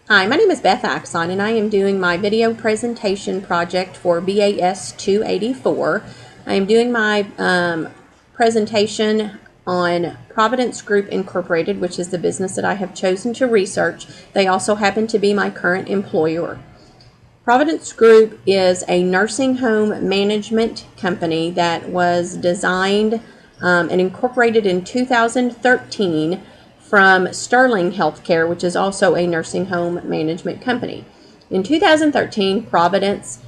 Hi, my name is Beth Axon, and I am doing my video presentation project for BAS 284. I am doing my presentation on Providence Group Incorporated, which is the business that I have chosen to research. They also happen to be my current employer. Providence Group is a nursing home management company that was designed and incorporated in 2013 from Sterling Healthcare, which is also a nursing home management company. In 2013, Providence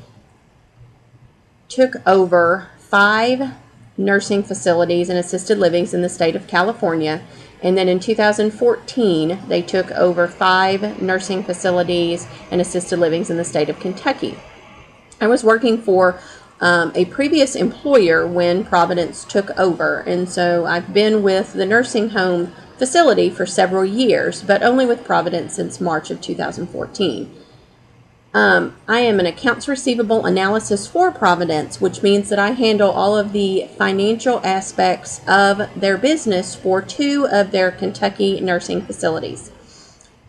took over 5 nursing facilities and assisted livings in the state of California. And then in 2014, they took over 5 nursing facilities and assisted livings in the state of Kentucky. I was working for a previous employer when Providence took over, and so I've been with the nursing home facility for several years, but only with Providence since March of 2014. I am an accounts receivable analysis for Providence, which means that I handle all of the financial aspects of their business for 2 of their Kentucky nursing facilities.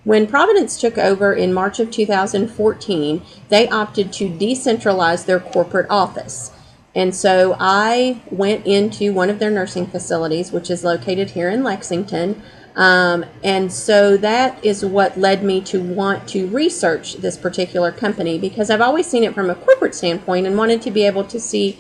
When Providence took over in March of 2014, they opted to decentralize their corporate office. And so I went into one of their nursing facilities, which is located here in Lexington. And so that is what led me to want to research this particular company, because I've always seen it from a corporate standpoint and wanted to be able to see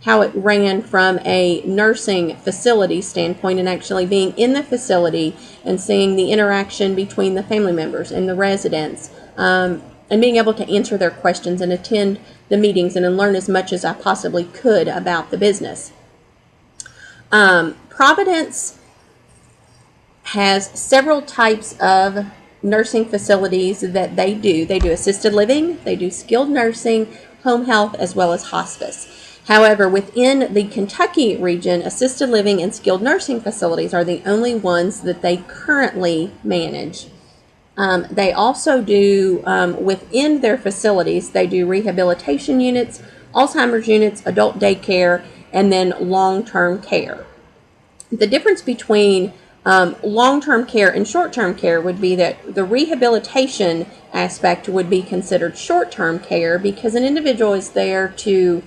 how it ran from a nursing facility standpoint, and actually being in the facility and seeing the interaction between the family members and the residents, and being able to answer their questions and attend the meetings and learn as much as I possibly could about the business. Providence has several types of nursing facilities that they do. They do assisted living, they do skilled nursing, home health, as well as hospice. However, within the Kentucky region, assisted living and skilled nursing facilities are the only ones that they currently manage. They also do, within their facilities, they do rehabilitation units, Alzheimer's units, adult daycare, and then long-term care. The difference between long-term care and short-term care would be that the rehabilitation aspect would be considered short-term care, because an individual is there to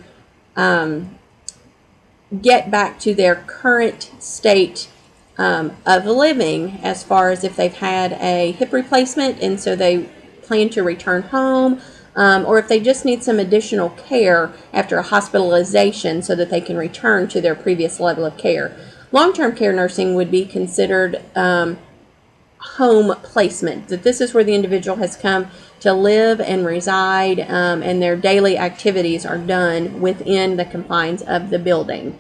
get back to their current state of living, as far as if they've had a hip replacement and so they plan to return home, or if they just need some additional care after a hospitalization so that they can return to their previous level of care. Long-term care nursing would be considered home placement, that this is where the individual has come to live and reside, and their daily activities are done within the confines of the building.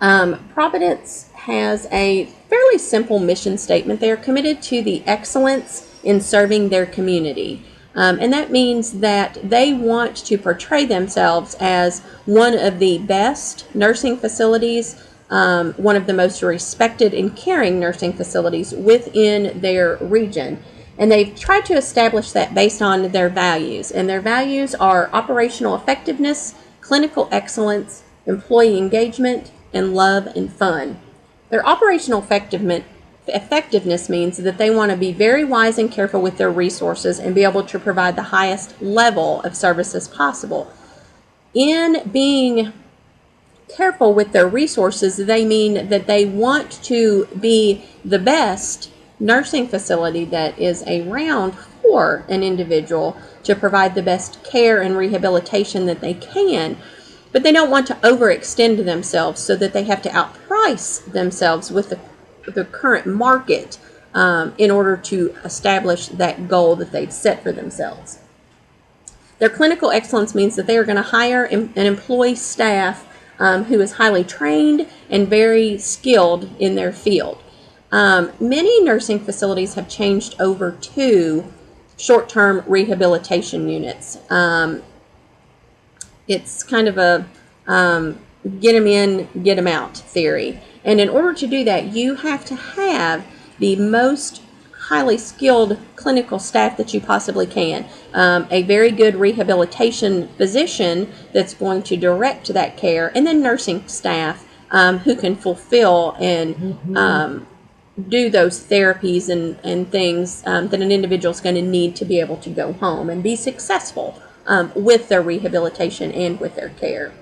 Providence has a fairly simple mission statement. They are committed to the excellence in serving their community. And that means that they want to portray themselves as one of the best nursing facilities, one of the most respected and caring nursing facilities within their region. And they've tried to establish that based on their values. And their values are operational effectiveness, clinical excellence, employee engagement, and love and fun. Their operational effectiveness means that they want to be very wise and careful with their resources and be able to provide the highest level of services possible. In being careful with their resources, they mean that they want to be the best nursing facility that is around for an individual to provide the best care and rehabilitation that they can, but they don't want to overextend themselves so that they have to outprice themselves with the current market in order to establish that goal that they've set for themselves. Their clinical excellence means that they are going to hire and employ staff who is highly trained and very skilled in their field. Many nursing facilities have changed over to short-term rehabilitation units. It's kind of a get them in, get them out theory. And in order to do that, you have to have the most highly skilled clinical staff that you possibly can. A very good rehabilitation physician that's going to direct that care, and then nursing staff who can fulfill and do those therapies and things that an individual is going to need to be able to go home and be successful with their rehabilitation and with their care.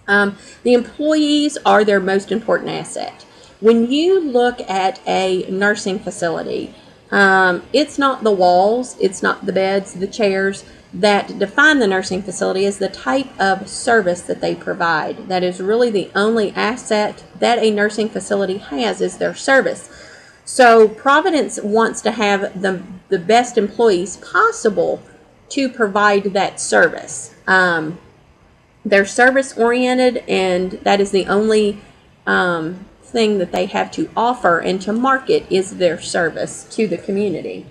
The employees are their most important asset. When you look at a nursing facility, it's not the walls, it's not the beds, the chairs that define the nursing facility. Is the type of service that they provide. That is really the only asset that a nursing facility has, is their service. So Providence wants to have the best employees possible to provide that service. They're service oriented, and that is the only thing that they have to offer and to market is their service to the community.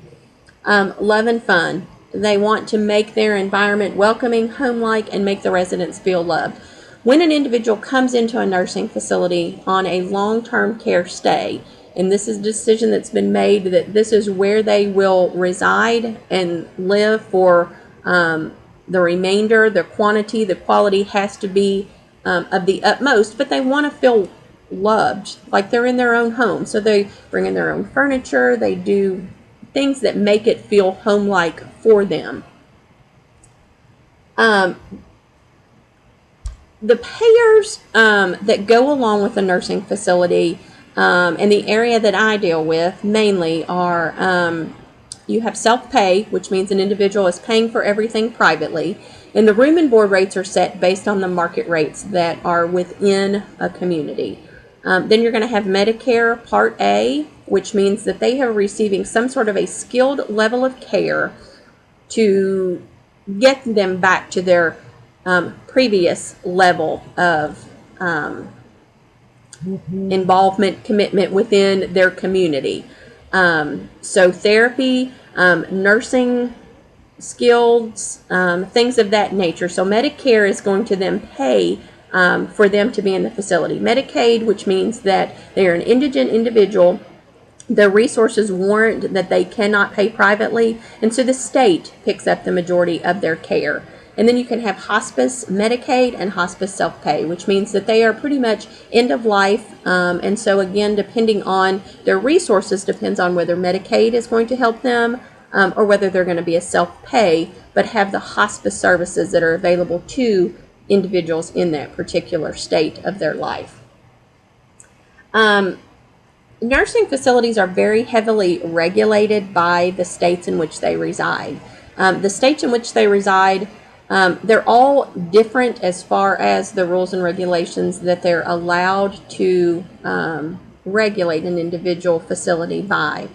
Love and fun. They want to make their environment welcoming, home-like, and make the residents feel loved. When an individual comes into a nursing facility on a long-term care stay, and this is a decision that's been made that this is where they will reside and live for the remainder, the quantity, the quality has to be of the utmost, but they want to feel loved, like they're in their own home. So they bring in their own furniture, they do things that make it feel home-like for them. The payers that go along with a nursing facility and the area that I deal with mainly are you have self-pay, which means an individual is paying for everything privately, and the room and board rates are set based on the market rates that are within a community. Then you're going to have Medicare Part A, which means that they are receiving some sort of a skilled level of care to get them back to their previous level of involvement, commitment within their community. So therapy, nursing skills, things of that nature. So Medicare is going to then pay for them to be in the facility. Medicaid, which means that they are an indigent individual, their resources warrant that they cannot pay privately, and so the state picks up the majority of their care. And then you can have hospice Medicaid and hospice self-pay, which means that they are pretty much end of life. And so again, depending on their resources, depends on whether Medicaid is going to help them or whether they're going to be a self-pay, but have the hospice services that are available to individuals in that particular state of their life. Nursing facilities are very heavily regulated by the states in which they reside. The states in which they reside, they're all different as far as the rules and regulations that they're allowed to regulate an individual facility by.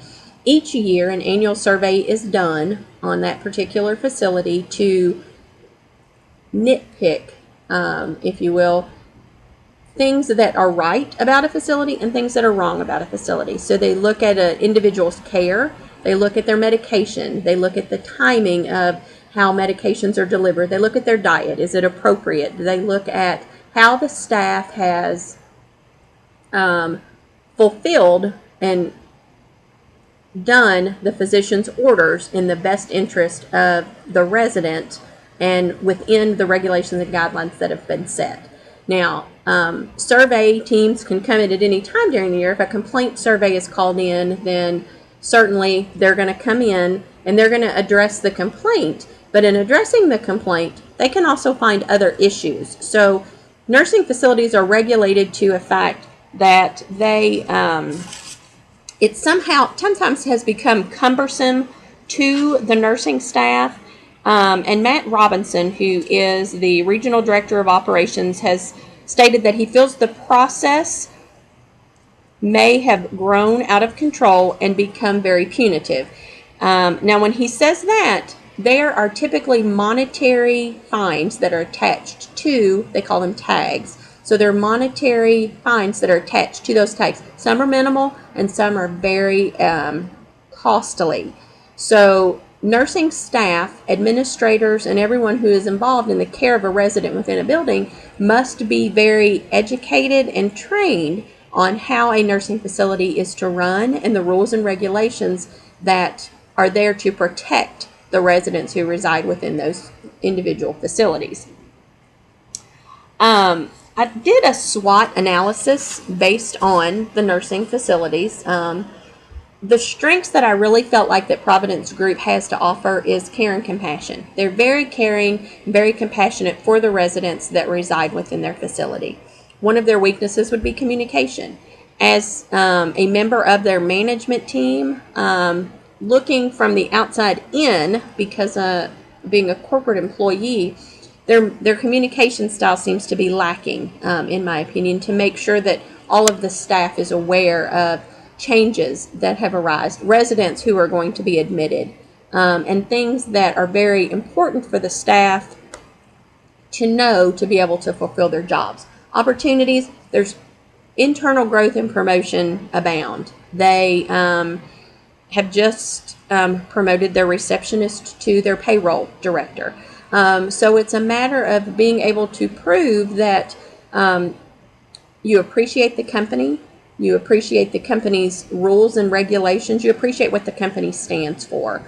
Each year, an annual survey is done on that particular facility to nitpick, if you will, things that are right about a facility and things that are wrong about a facility. So they look at an individual's care, they look at their medication, they look at the timing of how medications are delivered, they look at their diet, is it appropriate, they look at how the staff has fulfilled and done the physician's orders in the best interest of the resident and within the regulations and guidelines that have been set. Now, survey teams can come in at any time during the year. If a complaint survey is called in, then certainly they're going to come in and they're going to address the complaint. But in addressing the complaint, they can also find other issues. So nursing facilities are regulated to a fact that they, it sometimes has become cumbersome to the nursing staff. And Matt Robinson, who is the Regional Director of Operations, has stated that he feels the process may have grown out of control and become very punitive. Now, when he says that, there are typically monetary fines that are attached to, they call them tags. So there are monetary fines that are attached to those tags. Some are minimal and some are very costly. So nursing staff, administrators, and everyone who is involved in the care of a resident within a building must be very educated and trained on how a nursing facility is to run and the rules and regulations that are there to protect the residents who reside within those individual facilities. I did a SWOT analysis based on the nursing facilities. The strengths that I really felt like that Providence Group has to offer is care and compassion. They're very caring, very compassionate for the residents that reside within their facility. One of their weaknesses would be communication. As a member of their management team, looking from the outside in, because being a corporate employee, their communication style seems to be lacking, in my opinion, to make sure that all of the staff is aware of changes that have arisen, residents who are going to be admitted, and things that are very important for the staff to know to be able to fulfill their jobs. Opportunities, there's internal growth and promotion abound. They have just promoted their receptionist to their payroll director. So it's a matter of being able to prove that you appreciate the company, you appreciate the company's rules and regulations, you appreciate what the company stands for.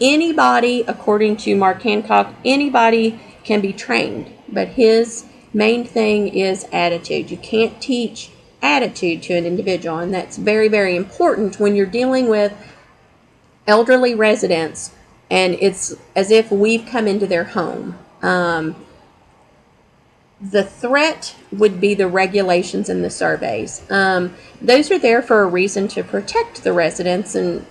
Anybody, according to Mark Hancock, anybody can be trained, but his main thing is attitude. You can't teach attitude to an individual, and that's very, very important when you're dealing with elderly residents, and it's as if we've come into their home. The threat would be the regulations and the surveys. Those are there for a reason, to protect the residents, and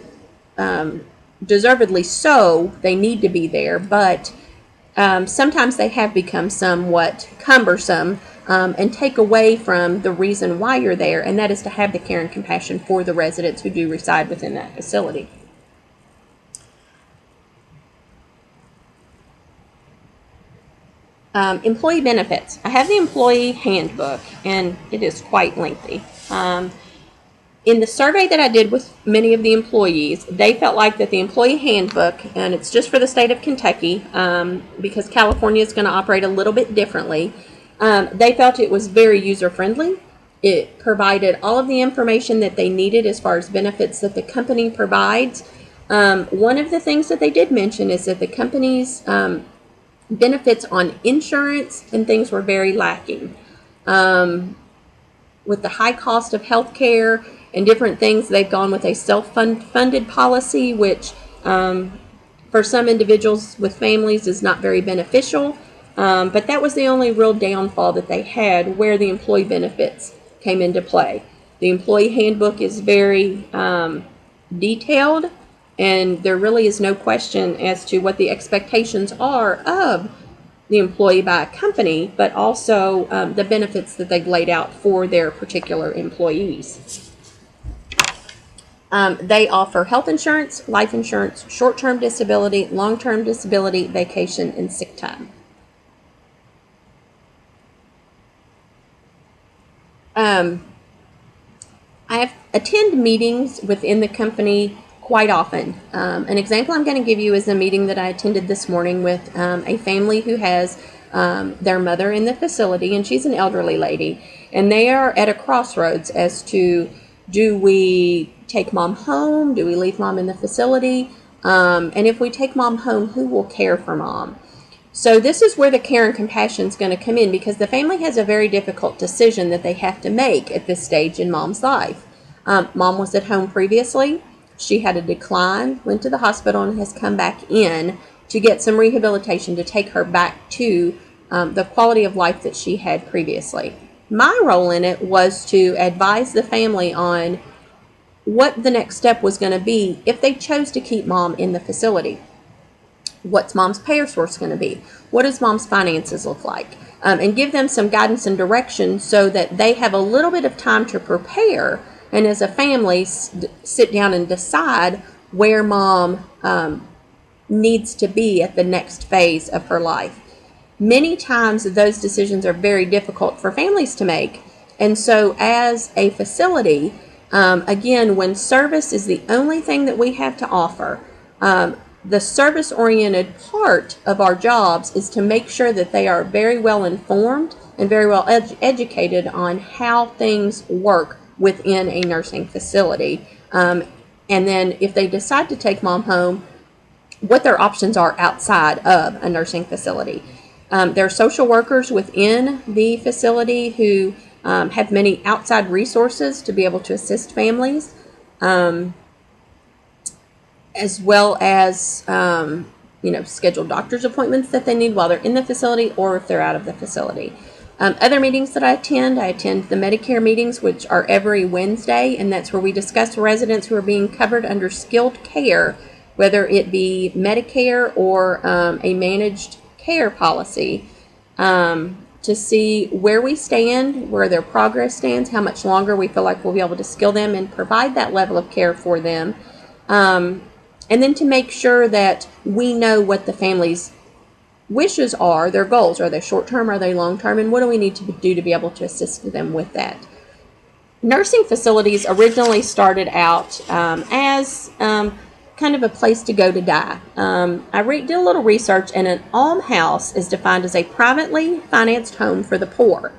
deservedly so. They need to be there, but sometimes they have become somewhat cumbersome, and take away from the reason why you're there, and that is to have the care and compassion for the residents who do reside within that facility. Employee benefits. I have the employee handbook, and it is quite lengthy. In the survey that I did with many of the employees, they felt like that the employee handbook, and it's just for the state of Kentucky, because California is going to operate a little bit differently, they felt it was very user-friendly. It provided all of the information that they needed as far as benefits that the company provides. One of the things that they did mention is that the company's benefits on insurance and things were very lacking. With the high cost of health care and different things, they've gone with a self-funded policy, which for some individuals with families is not very beneficial. But that was the only real downfall that they had where the employee benefits came into play. The employee handbook is very detailed, and there really is no question as to what the expectations are of the employee by a company, but also the benefits that they've laid out for their particular employees. They offer health insurance, life insurance, short-term disability, long-term disability, vacation, and sick time. I attend meetings within the company quite often. An example I'm going to give you is a meeting that I attended this morning with a family who has their mother in the facility, and she's an elderly lady, and they are at a crossroads as to, do we take mom home? Do we leave mom in the facility? And if we take mom home, who will care for mom? So this is where the care and compassion is going to come in, because the family has a very difficult decision that they have to make at this stage in mom's life. Mom was at home previously. She had a decline, went to the hospital, and has come back in to get some rehabilitation to take her back to the quality of life that she had previously. My role in it was to advise the family on what the next step was going to be if they chose to keep mom in the facility. What's mom's payer source going to be? What does mom's finances look like? And give them some guidance and direction so that they have a little bit of time to prepare, and as a family sit down and decide where mom needs to be at the next phase of her life. Many times those decisions are very difficult for families to make, and so as a facility, again, when service is the only thing that we have to offer, the service-oriented part of our jobs is to make sure that they are very well informed and very well educated on how things work within a nursing facility. And then if they decide to take mom home, what their options are outside of a nursing facility. There are social workers within the facility who have many outside resources to be able to assist families, as well as schedule doctor's appointments that they need while they're in the facility or if they're out of the facility. Other meetings that I attend the Medicare meetings, which are every Wednesday, and that's where we discuss residents who are being covered under skilled care, whether it be Medicare or a managed care policy, to see where we stand, where their progress stands, how much longer we feel like we'll be able to skill them and provide that level of care for them. And then to make sure that we know what the family's wishes are, their goals. Are they short-term, are they long-term, and what do we need to do to be able to assist them with that? Nursing facilities originally started out as kind of a place to go to die. I did a little research, and an almhouse is defined as a privately financed home for the poor.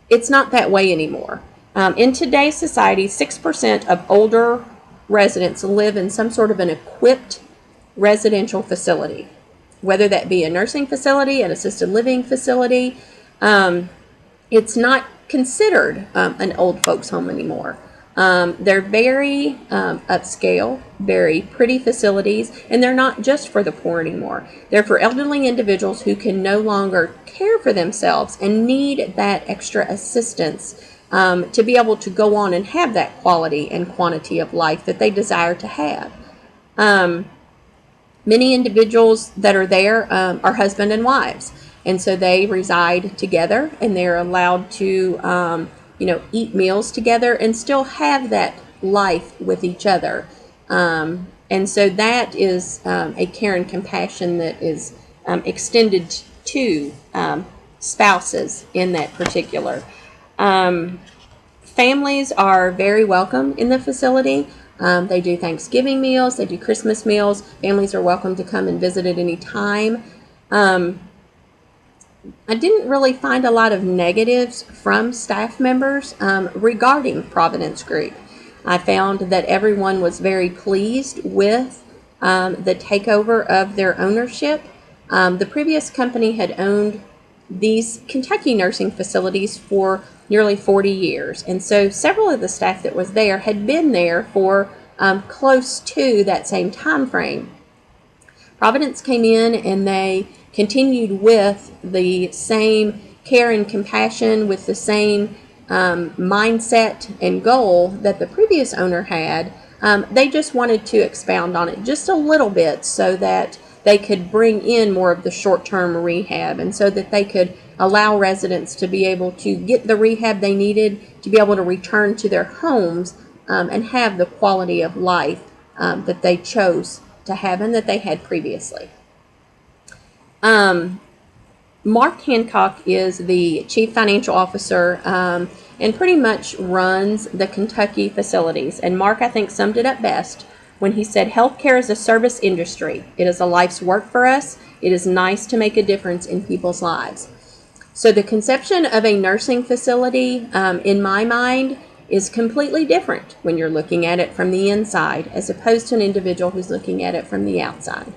It's not that way anymore. In today's society, 6% of older residents live in some sort of an equipped residential facility, whether that be a nursing facility, an assisted living facility. It's not considered an old folks home anymore. They're very upscale, very pretty facilities, and they're not just for the poor anymore. They're for elderly individuals who can no longer care for themselves and need that extra assistance to be able to go on and have that quality and quantity of life that they desire to have. Many individuals that are there are husband and wives, and so they reside together, and they're allowed to eat meals together and still have that life with each other. And so that is a care and compassion that is extended to spouses in that particular. Families are very welcome in the facility. They do Thanksgiving meals, they do Christmas meals. Families are welcome to come and visit at any time. I didn't really find a lot of negatives from staff members regarding Providence Group. I found that everyone was very pleased with the takeover of their ownership. The previous company had owned these Kentucky nursing facilities for nearly 40 years. And so several of the staff that was there had been there for close to that same time frame. Providence came in and they continued with the same care and compassion, with the same mindset and goal that the previous owner had. They just wanted to expound on it just a little bit so that they could bring in more of the short-term rehab, and so that they could allow residents to be able to get the rehab they needed to be able to return to their homes and have the quality of life that they chose to have and that they had previously. Mark Hancock is the Chief Financial Officer and pretty much runs the Kentucky facilities. And Mark, I think, summed it up best when he said, "Healthcare is a service industry. It is a life's work for us. It is nice to make a difference in people's lives." So the conception of a nursing facility, in my mind, is completely different when you're looking at it from the inside as opposed to an individual who's looking at it from the outside.